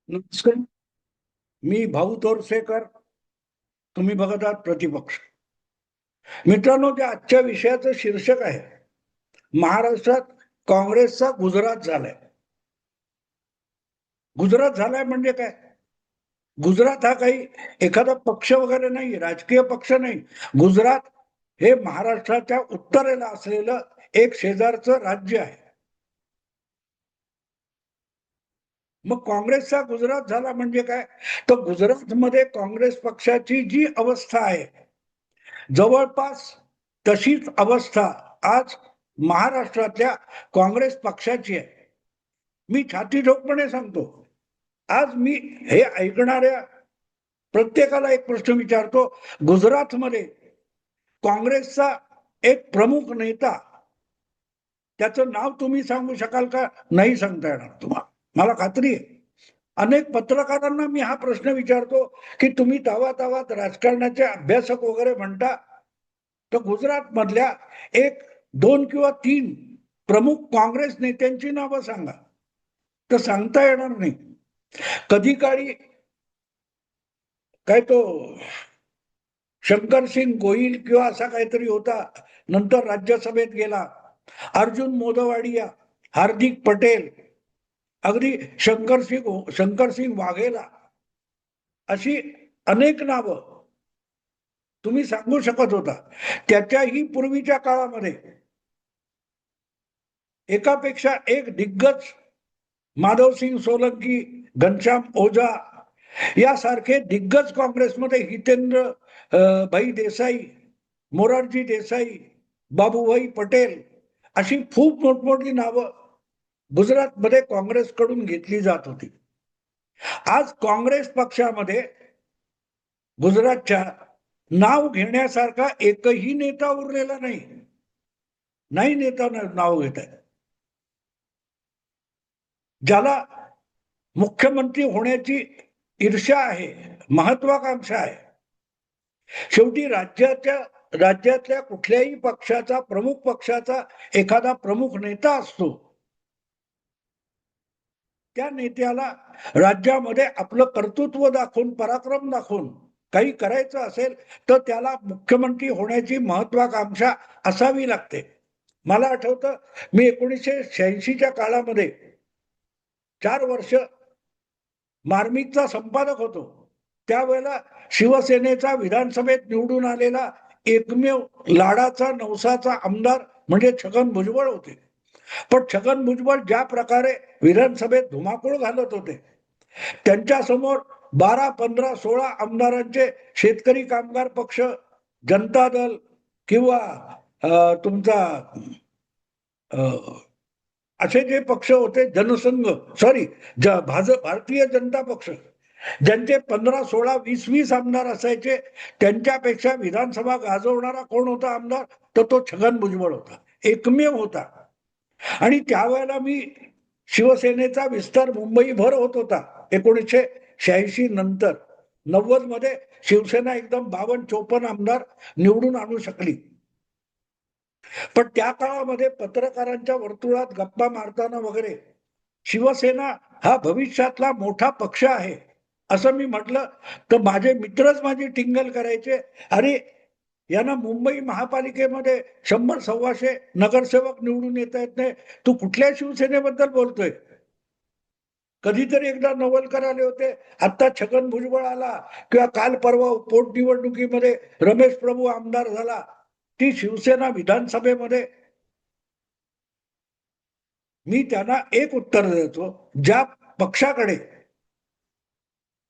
नमस्कार. मी भाऊ तोरसेकर. तुम्ही बघत आहात प्रतिपक्ष. मित्रांनो, त्या आजच्या विषयाचं शीर्षक आहे, महाराष्ट्रात काँग्रेसचा गुजरात झालाय. गुजरात झालाय म्हणजे काय? गुजरात हा काही एखादा पक्ष वगैरे नाही, राजकीय पक्ष नाही. गुजरात हे महाराष्ट्राच्या उत्तरेला असलेलं एक शेजारचं राज्य आहे. मग काँग्रेसचा गुजरात झाला म्हणजे काय? तर गुजरातमध्ये काँग्रेस पक्षाची जी अवस्था आहे, जवळपास तशीच अवस्था आज महाराष्ट्रातल्या काँग्रेस पक्षाची आहे. मी छाती ठोकपणे सांगतो. आज मी हे ऐकणाऱ्या प्रत्येकाला एक प्रश्न विचारतो, गुजरातमध्ये काँग्रेसचा एक प्रमुख नेता, त्याचं नाव तुम्ही सांगू शकाल का? नाही सांगता येणार तुम्हाला, मला खात्री आहे. अनेक पत्रकारांना मी हा प्रश्न विचारतो की तुम्ही तावातावात राजकारणाचे अभ्यासक वगैरे म्हणता, तर गुजरात मधल्या एक दोन किंवा तीन प्रमुख काँग्रेस नेत्यांची नावं सांगा. तर सांगता येणार नाही. कधी काळी काय तो शंकरसिंग गोहिल किंवा असा काहीतरी होता, नंतर राज्यसभेत गेला. अर्जुन मोदवाडिया, हार्दिक पटेल, अगदी शंकरसिंग वाघेला, अशी अनेक नावं तुम्ही सांगू शकत होता. त्याच्याही पूर्वीच्या काळामध्ये एकापेक्षा एक दिग्गज, माधवसिंग सोलंकी, घनश्याम ओझा यासारखे दिग्गज काँग्रेसमध्ये, हितेंद्र भाई देसाई, मोरारजी देसाई, बाबूभाई पटेल, अशी खूप मोठमोठी नावं गुजरातमध्ये काँग्रेसकडून घेतली जात होती. आज काँग्रेस पक्षामध्ये गुजरातच्या नाव घेण्यासारखा एकही नेता उरलेला नाही. नाही नेता नाव घेत आहे. ज्याला मुख्यमंत्री होण्याची ईर्ष्या आहे, महत्वाकांक्षा आहे. शेवटी राज्यातल्या कुठल्याही पक्षाचा, प्रमुख पक्षाचा एखादा प्रमुख नेता असतो. त्या नेत्याला राज्यामध्ये आपलं कर्तृत्व दाखवून, पराक्रम दाखवून काही करायचं असेल तर त्याला मुख्यमंत्री होण्याची महत्वाकांक्षा असावी लागते. मला आठवतं, मी 1986च्या काळामध्ये 4 वर्ष मार्मिकचा संपादक होतो. त्यावेळेला शिवसेनेचा विधानसभेत निवडून आलेला एकमेव लाडाचा नवसाचा आमदार म्हणजे छगन भुजबळ होते. पण छगन भुजबळ ज्या प्रकारे विधानसभेत धुमाकूळ घालत होते, त्यांच्या समोर 12, 15, 16 आमदारांचे शेतकरी कामगार पक्ष, जनता दल किंवा तुमचा असे जे पक्ष होते, जनसंघ, सॉरी, भारतीय जनता पक्ष, ज्यांचे 15, 16, 20 आमदार असायचे, त्यांच्यापेक्षा विधानसभा गाजवणारा कोण होता आमदार? तर तो छगन भुजबळ होता, एकमेव होता. आणि त्यावेळेला मी शिवसेनेचा विस्तार मुंबईभर होत होता. 1986 नंतर 90 मध्ये शिवसेना एकदम 52-54 आमदार निवडून आणू शकली. पण त्या काळामध्ये पत्रकारांच्या वर्तुळात गप्पा मारताना वगैरे शिवसेना हा भविष्यातला मोठा पक्ष आहे असं मी म्हटलं, तर माझे मित्रच माझी टिंगल करायचे, अरे यांना मुंबई महापालिकेमध्ये 100-125 नगरसेवक निवडून येता येत नाही, तू कुठल्या शिवसेनेबद्दल बोलतोय? कधीतरी एकदा नवलकर आले होते, आता छगन भुजबळ आला, किंवा काल परवा पोटनिवडणुकीमध्ये रमेश प्रभू आमदार झाला. ती शिवसेना विधानसभेमध्ये. मी त्यांना एक उत्तर देतो, ज्या पक्षाकडे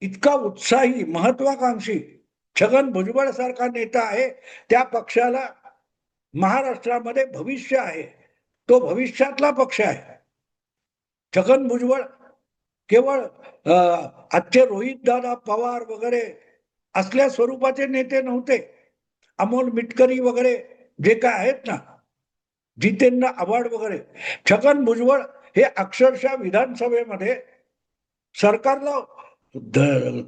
इतका उत्साही, महत्वाकांक्षी छगन भुजबळ सारखा नेता आहे, त्या पक्षाला महाराष्ट्रामध्ये भविष्य आहे. तो भविष्यातला पक्ष आहे. छगन भुजबळ केवळ आजचे रोहित दादा पवार वगैरे असल्या स्वरूपाचे नेते नव्हते. अमोल मिटकरी वगैरे जे काय आहेत ना, जितेंद्र आव्हाड वगैरे, छगन भुजबळ हे अक्षरशः विधानसभेमध्ये सरकारला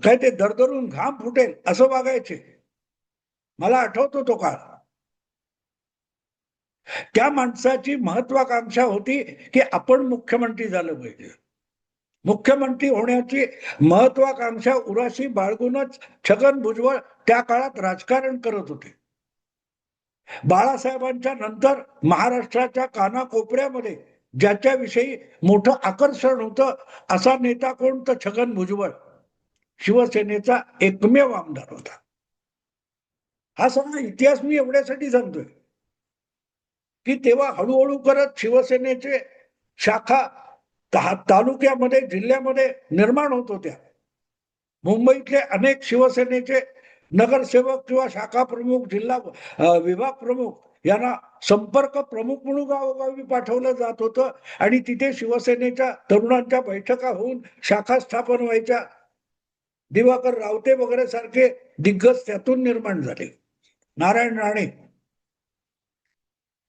काय ते दरदरून घाम फुटेल असं वागायचे. मला आठवतो तो काळ. त्या माणसाची महत्वाकांक्षा होती की आपण मुख्यमंत्री झालं पाहिजे. मुख्यमंत्री होण्याची महत्वाकांक्षा उराशी बाळगूनच छगन भुजबळ त्या काळात राजकारण करत होते. बाळासाहेबांच्या नंतर महाराष्ट्राच्या कानाकोपऱ्यामध्ये ज्याच्याविषयी मोठं आकर्षण होतं असा नेता कोण, तर छगन भुजबळ शिवसेनेचा एकमेव आमदार होता. हा सगळा इतिहास मी एवढ्यासाठी सांगतोय की तेव्हा हळूहळू करत शिवसेनेचे शाखा तालुक्यामध्ये, जिल्ह्यामध्ये निर्माण होत होत्या. मुंबईतले अनेक शिवसेनेचे नगरसेवक किंवा शाखा प्रमुख, जिल्हा विभाग प्रमुख यांना संपर्क प्रमुख म्हणून गावोगावी पाठवलं जात होतं आणि तिथे शिवसेनेच्या तरुणांच्या बैठका होऊन शाखा स्थापन व्हायच्या. दिवाकर रावते वगैरे सारखे दिग्गज त्यातून निर्माण झाले. नारायण राणे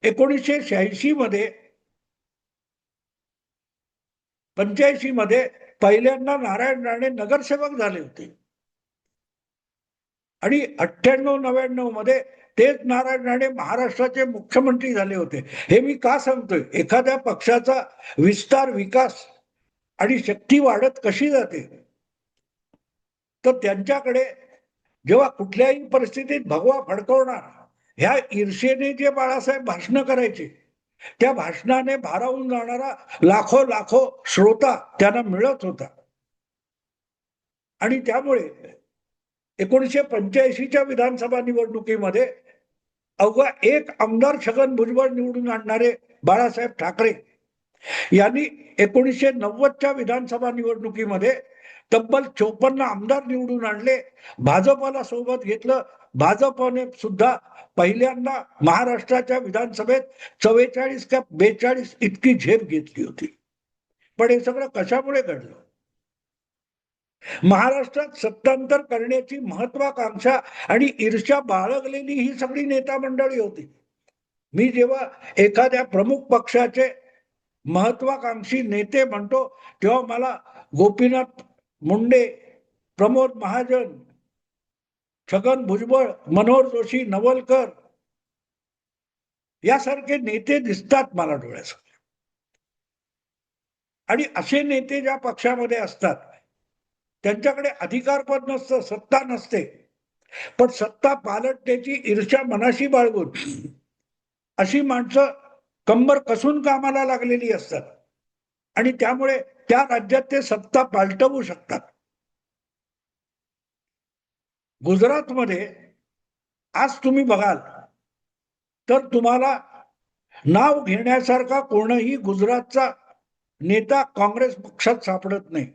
1986 मध्ये 85 मध्ये पहिल्यांदा नारायण राणे नगरसेवक झाले होते आणि 98-99 मध्ये तेच नारायण राणे महाराष्ट्राचे मुख्यमंत्री झाले होते. हे मी का सांगतोय, एखाद्या पक्षाचा विस्तार, विकास आणि शक्ती वाढत कशी जाते, तर त्यांच्याकडे जेव्हा कुठल्याही परिस्थितीत भगवा फडकवणार ह्या ईर्षेने जे बाळासाहेब भाषण करायचे, त्या भाषणाने भारावून जाणारा लाखो लाखो श्रोता त्यांना मिळत होता. आणि त्यामुळे 1985च्या विधानसभा निवडणुकीमध्ये अवघा एक आमदार छगन भुजबळ निवडून आणणारे बाळासाहेब ठाकरे यांनी 1990च्या विधानसभा निवडणुकीमध्ये तब्बल 54 आमदार निवडून आणले. भाजपला सोबत घेतलं. भाजपने सुद्धा पहिल्यांदा महाराष्ट्राच्या विधानसभेत 44 का 42 इतकी झेप घेतली होती. पण हे सगळं कशामुळे घडलं? महाराष्ट्रात सत्तांतर करण्याची महत्वाकांक्षा आणि ईर्ष्या बाळगलेली ही सगळी नेता मंडळी होती. मी जेव्हा एखाद्या प्रमुख पक्षाचे महत्वाकांक्षी नेते म्हणतो तेव्हा मला गोपीनाथ मुंडे, प्रमोद महाजन, छगन भुजबळ, मनोहर जोशी, नवलकर यासारखे नेते दिसतात मला डोळ्यासमोर. आणि असे नेते ज्या पक्षामध्ये असतात त्यांच्याकडे अधिकारपद नसतं, सत्ता नसते, पण सत्ता पालटण्याची ईर्ष्या मनाशी बाळगून अशी माणसं कंबर कसून कामाला लागलेली असतात आणि त्यामुळे त्या राज्यात ते सत्ता पालटवू शकतात. गुजरातमध्ये आज तुम्ही बघाल तर तुम्हाला नाव घेण्यासारखा कोणही गुजरातचा नेता काँग्रेस पक्षात सापडत नाही.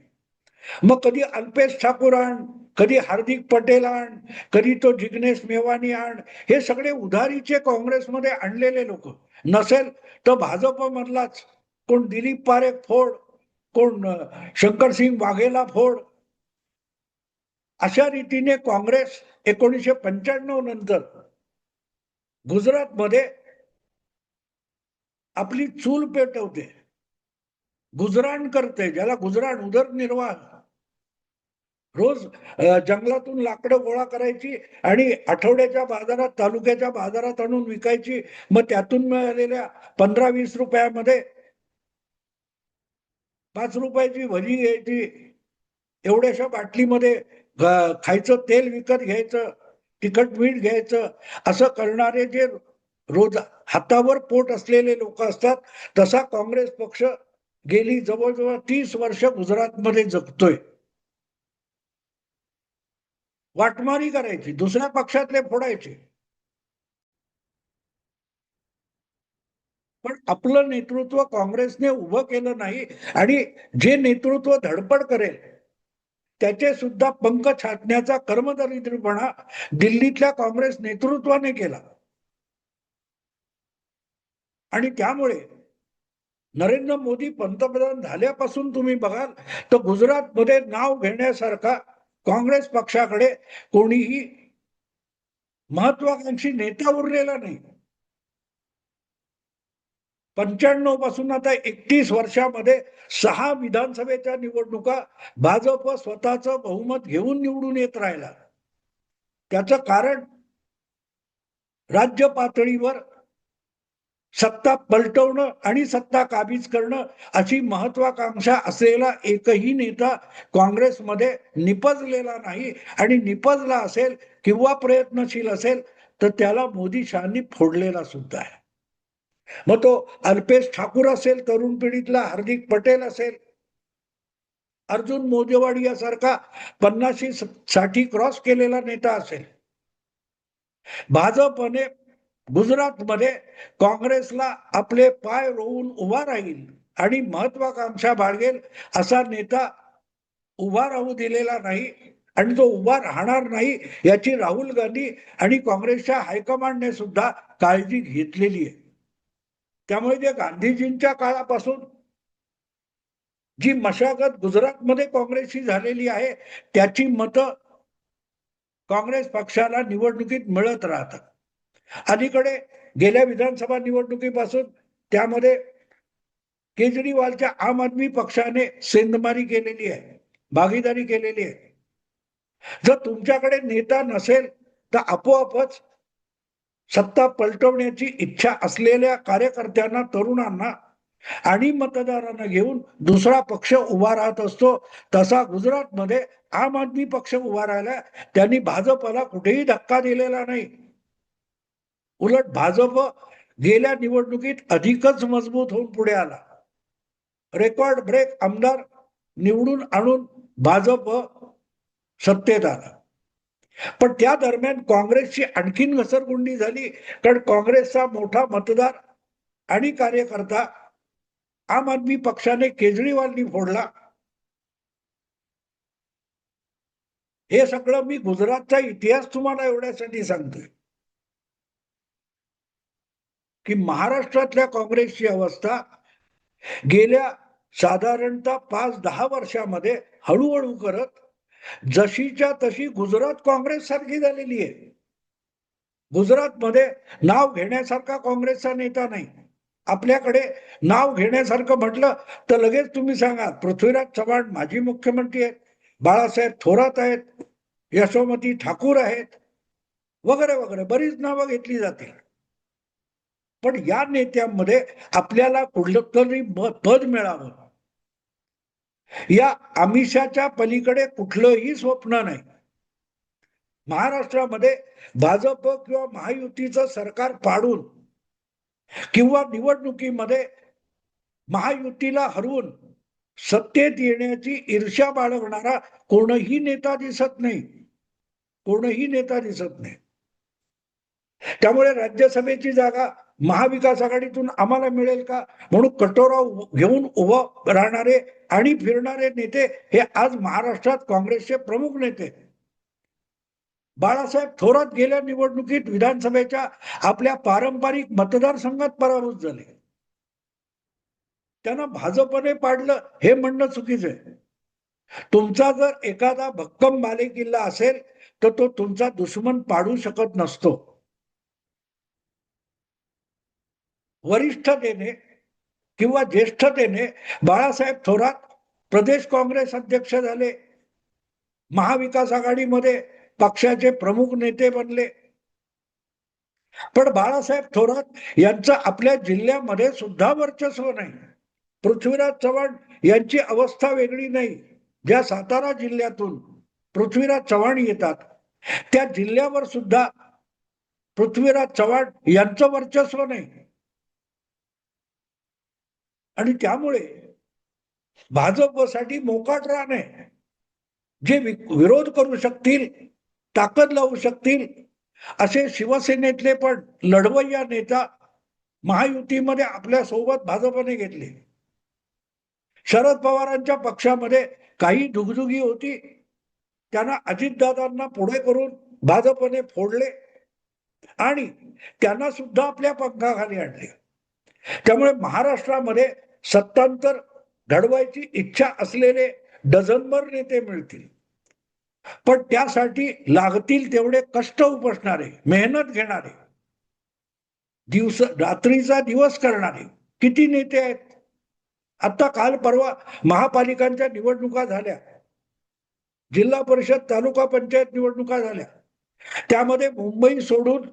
मग कधी अल्पेश ठाकूर आण, कधी हार्दिक पटेल आण, कधी तो जिग्नेश मेवानी आण, हे सगळे उधारीचे काँग्रेसमध्ये आणलेले लोक. नसेल तर भाजप मधलाच कोण दिलीप पारेख फोड, कोण शंकरसिंग वाघेला फोड. अशा रीतीने काँग्रेस 1995 नंतर गुजरातमध्ये आपली चूल पेटवते, गुजराण करते, ज्याला गुजराण उदरनिर्वाह. रोज जंगलातून लाकडं गोळा करायची आणि आठवड्याच्या बाजारात, तालुक्याच्या बाजारात आणून विकायची. मग त्यातून मिळालेल्या 15-20 रुपयामध्ये 5 रुपयाची भजी घ्यायची, एवढ्याशा बाटलीमध्ये खायचं तेल विकत घ्यायचं, तिखट मीठ घ्यायचं. असं करणारे जे रोज हातावर पोट असलेले लोक असतात, तसा काँग्रेस पक्ष गेली जवळजवळ 30 वर्ष गुजरातमध्ये जगतोय. वाटमारी करायची, दुसऱ्या पक्षातले फोडायचे. पण आपलं नेतृत्व काँग्रेसने उभं केलं नाही आणि जे नेतृत्व धडपड करेल त्याचे सुद्धा पंख छाटण्याचा कर्मदरिद्रीपणा दिल्लीतल्या काँग्रेस नेतृत्वाने केला. आणि त्यामुळे नरेंद्र मोदी पंतप्रधान झाल्यापासून तुम्ही बघाल तर गुजरातमध्ये नाव घेण्यासारखा काँग्रेस पक्षाकडे कोणीही महत्वाकांक्षी नेता उरलेला नाही. 95 पासून आता 31 वर्षामध्ये 6 विधानसभेच्या निवडणुका भाजप स्वतःचं बहुमत घेऊन निवडून येत राहिला. त्याचं कारण राज्य पातळीवर सत्ता पलटवणं आणि सत्ता काबीज करणं अशी महत्वाकांक्षा असलेला एकही नेता काँग्रेसमध्ये निपजलेला नाही. आणि निपजला असेल किंवा प्रयत्नशील असेल तर त्याला मोदी शहांनी फोडलेला सुद्धा आहे. मग तो अल्पेश ठाकूर असेल, तरुण पिढीतला हार्दिक पटेल असेल, अर्जुन मोजेवाडी यासारखा 50-60 क्रॉस केलेला नेता असेल, भाजपने गुजरातमध्ये काँग्रेसला आपले पाय रोवून उभा राहील आणि महत्वाकांक्षा बाळगेल असा नेता उभा राहू दिलेला नाही. आणि तो उभा राहणार नाही याची राहुल गांधी आणि काँग्रेसच्या हायकमांडने सुद्धा काळजी घेतलेली आहे. त्यामुळे जे गांधीजींच्या काळापासून जी मशागत गुजरातमध्ये काँग्रेसची झालेली आहे त्याची मतं काँग्रेस पक्षाला निवडणुकीत मिळत राहतात. अलीकडे गेल्या विधानसभा निवडणुकीपासून त्यामध्ये केजरीवालच्या आम आदमी पक्षाने सेंधमारी केलेली आहे, भागीदारी केलेली आहे. जर तुमच्याकडे नेता नसेल तर आपोआपच सत्ता पलटवण्याची इच्छा असलेल्या कार्यकर्त्यांना, तरुणांना आणि मतदारांना घेऊन दुसरा पक्ष उभा राहत असतो. तसा गुजरातमध्ये आम आदमी पक्ष उभा राहिला. त्यांनी भाजपला कुठेही धक्का दिलेला नाही. उलट भाजप गेल्या निवडणुकीत अधिकच मजबूत होऊन पुढे आला. रेकॉर्ड ब्रेक आमदार निवडून आणून भाजप सत्तेत आला. पण त्या दरम्यान काँग्रेसची आणखीन घसरगुंडी झाली, कारण काँग्रेसचा मोठा मतदार आणि कार्यकर्ता आम आदमी पक्षाने केजरीवालनी फोडला. हे सगळं मी गुजरातचा इतिहास तुम्हाला एवढ्यासाठी सांगतोय की महाराष्ट्रातल्या काँग्रेसची अवस्था गेल्या साधारणतः 5-10 वर्षामध्ये हळूहळू करत जशीच्या तशी गुजरात काँग्रेस सारखी झालेली आहे. गुजरातमध्ये नाव घेण्यासारखा काँग्रेसचा नेता नाही. आपल्याकडे नाव घेण्यासारखं म्हटलं तर लगेच तुम्ही सांगा पृथ्वीराज चव्हाण माजी मुख्यमंत्री आहेत, बाळासाहेब थोरात आहेत, यशोमती ठाकूर आहेत, वगैरे वगैरे बरीच नावं घेतली जातील. पण या नेत्यांमध्ये आपल्याला कुठलं तरी पद मिळावं या आमिषाच्या पलीकडे कुठलंही स्वप्न नाही. महाराष्ट्रामध्ये भाजप किंवा महायुतीचं सरकार पाडून किंवा निवडणुकीमध्ये महायुतीला हरवून सत्तेत येण्याची ईर्ष्या बाळगणारा कोणही नेता दिसत नाही. कोणही नेता दिसत नाही. त्यामुळे राज्यसभेची जागा महाविकास आघाडीतून आम्हाला मिळेल का म्हणून कटोरा घेऊन उभं राहणारे आणि फिरणारे नेते हे आज महाराष्ट्रात काँग्रेसचे प्रमुख नेते. बाळासाहेब थोरात गेल्या निवडणुकीत विधानसभेच्या आपल्या पारंपरिक मतदारसंघात पराभूत झाले. त्यांना भाजपने पाडलं हे म्हणणं चुकीचं आहे. तुमचा जर एखादा भक्कम बालेकिल्ला असेल तर तो तुमचा दुश्मन पाडू शकत नसतो. वरिष्ठतेने किंवा ज्येष्ठतेने बाळासाहेब थोरात प्रदेश काँग्रेस अध्यक्ष झाले, महाविकास आघाडीमध्ये पक्षाचे प्रमुख नेते बनले. पण बाळासाहेब थोरात यांचं आपल्या जिल्ह्यामध्ये सुद्धा वर्चस्व नाही. पृथ्वीराज चव्हाण यांची अवस्था वेगळी नाही. ज्या सातारा जिल्ह्यातून पृथ्वीराज चव्हाण येतात त्या जिल्ह्यावर सुद्धा पृथ्वीराज चव्हाण यांचं वर्चस्व नाही. आणि त्यामुळे भाजपसाठी मोकाट रान आहे. जे विरोध करू शकतील, ताकद लावू शकतील असे शिवसेनेतले पण लढवय्या नेता महायुतीमध्ये आपल्या सोबत भाजपने घेतले. शरद पवारांच्या पक्षामध्ये काही दुगदुगी होती, त्यांना अजितदादांना पुढे करून भाजपने फोडले आणि त्यांना सुद्धा आपल्या पंखाखाली आणले. त्यामुळे महाराष्ट्रामध्ये सत्तांतर घडवायची इच्छा असलेले डझनभर नेते मिळतील. पण त्यासाठी लागतील तेवढे कष्ट उपसणारे, मेहनत घेणारे, रात्रीचा दिवस करणारे किती नेते आहेत. आता काल परवा महापालिकांच्या निवडणुका झाल्या, जिल्हा परिषद तालुका पंचायत निवडणुका झाल्या. त्यामध्ये मुंबई सोडून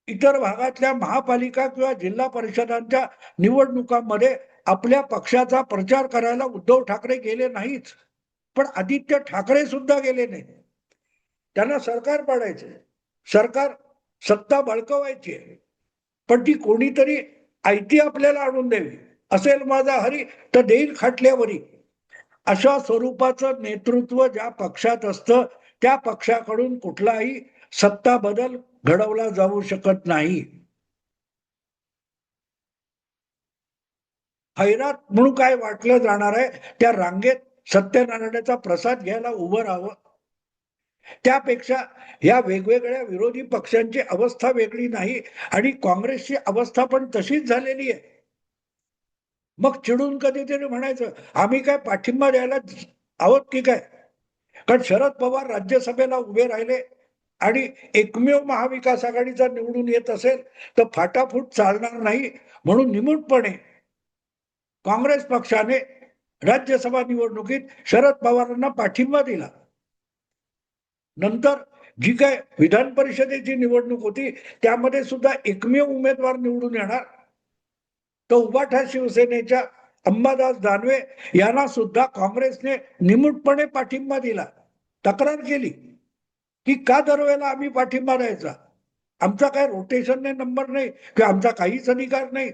इतर भागातल्या महापालिका किंवा जिल्हा परिषदांच्या निवडणुकांमध्ये आपल्या पक्षाचा प्रचार करायला उद्धव ठाकरे गेले नाहीच, पण आदित्य ठाकरे सुद्धा गेले नाही. त्यांना सरकार पाडायचे, सरकार सत्ता बळकवायची आहे, पण ती कोणीतरी आयती आपल्याला आणून द्यावी. असेल माझा हरी तर देईल खाटल्यावरी, अशा स्वरूपाचं नेतृत्व ज्या पक्षात असतं त्या पक्षाकडून कुठलाही सत्ता बदल घडवला जाऊ शकत नाही. हैरात म्हणून काय वाटलं जाणार आहे, त्या रांगेत सत्यनारायणाचा प्रसाद घ्यायला उभं राहावं. त्यापेक्षा या वेगवेगळ्या विरोधी पक्षांची अवस्था वेगळी नाही आणि काँग्रेसची अवस्था पण तशीच झालेली आहे. मग चिडून कधीतरी म्हणायचं आम्ही काय पाठिंबा द्यायला आहोत की काय? कारण शरद पवार राज्यसभेला उभे राहिले आणि एकमेव महाविकास आघाडीचा निवडून येत असेल तर फाटाफूट चालणार नाही, म्हणून निमूटपणे काँग्रेस पक्षाने राज्यसभा निवडणुकीत शरद पवारांना पाठिंबा दिला. नंतर जी काय विधान परिषदेची निवडणूक होती त्यामध्ये सुद्धा एकमेव उमेदवार निवडून येणार, तर उभाठा शिवसेनेच्या अंबादास दानवे यांना सुद्धा काँग्रेसने निमूटपणे पाठिंबा दिला. तक्रार केली की का दरवेळेला आम्ही पाठिंबा द्यायचा, आमचा काय रोटेशनने नंबर नाही किंवा आमचा काहीच अधिकार नाही.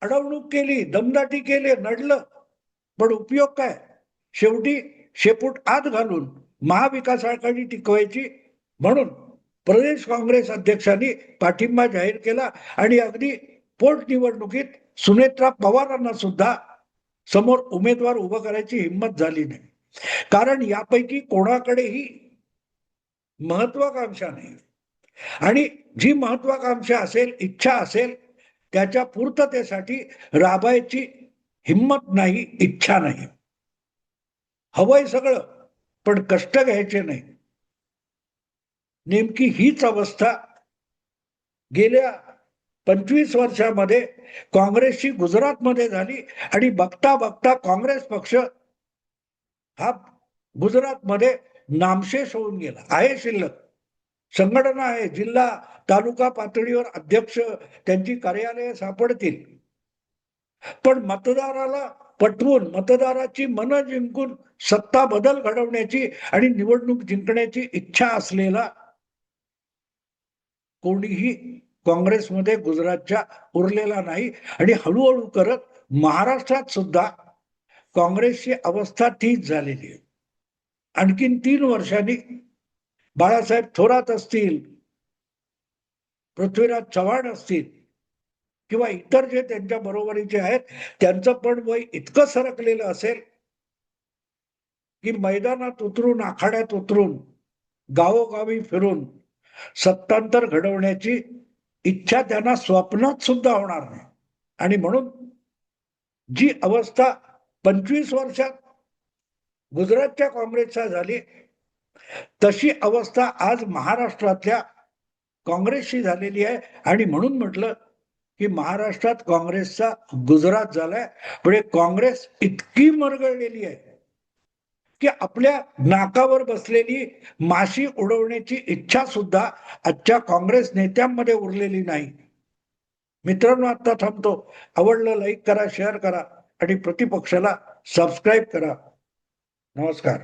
अडवणूक केली, दमदाटी केली, नडलं, पण उपयोग काय? शेवटी शेपूट आत घालून महाविकास आघाडी टिकवायची म्हणून प्रदेश काँग्रेस अध्यक्षांनी पाठिंबा जाहीर केला आणि अगदी पोटनिवडणुकीत सुनेत्रा पवारांना सुद्धा समोर उमेदवार उभं करायची हिंमत झाली नाही. कारण यापैकी कोणाकडेही महत्वाकांक्षा नाही आणि जी महत्वाकांक्षा असेल, इच्छा असेल, त्याच्या पूर्ततेसाठी राबायची हिंमत नाही, इच्छा नाही. हवंय सगळं पण कष्ट घ्यायचे नाही. नेमकी हीच अवस्था गेल्या 25 वर्षामध्ये काँग्रेसची गुजरातमध्ये झाली आणि बघता बघता काँग्रेस पक्ष हा गुजरातमध्ये नामशेष होऊन गेला. आहे शिल्लक, संघटना आहे, जिल्हा तालुका पातळीवर अध्यक्ष, त्यांची कार्यालये सापडतील, पण मतदाराला पटवून मतदाराची मनं जिंकून सत्ता बदल घडवण्याची आणि निवडणूक जिंकण्याची इच्छा असलेला कोणीही काँग्रेसमध्ये गुजरातच्या उरलेला नाही. आणि हळूहळू करत महाराष्ट्रात सुद्धा काँग्रेसची अवस्था तीच झालेली आहे. आणखीन 3 वर्षांनी बाळासाहेब थोरात असतील, पृथ्वीराज चव्हाण असतील किंवा इतर जे त्यांच्या बरोबरीचे आहेत, त्यांचं पण वय इतकं सरकलेलं असेल की मैदानात उतरून, आखाड्यात उतरून, गावोगावी फिरून सत्तांतर घडवण्याची इच्छा त्यांना स्वप्नात सुद्धा होणार नाही. आणि म्हणून जी अवस्था 25 वर्षात गुजरातच्या काँग्रेसचा झाली, तशी अवस्था आज महाराष्ट्रातल्या काँग्रेसची झालेली आहे. आणि म्हणून म्हटलं की महाराष्ट्रात काँग्रेसचा गुजरात झालाय. पुढे काँग्रेस इतकी मरगळलेली आहे की आपल्या नाकावर बसलेली माशी उडवण्याची इच्छा सुद्धा आजच्या काँग्रेस नेत्यांमध्ये उरलेली नाही. मित्रांनो, आता थांबतो. आवडलं लाईक करा, शेअर करा आणि प्रतिपक्षाला सबस्क्राईब करा. नमस्कार.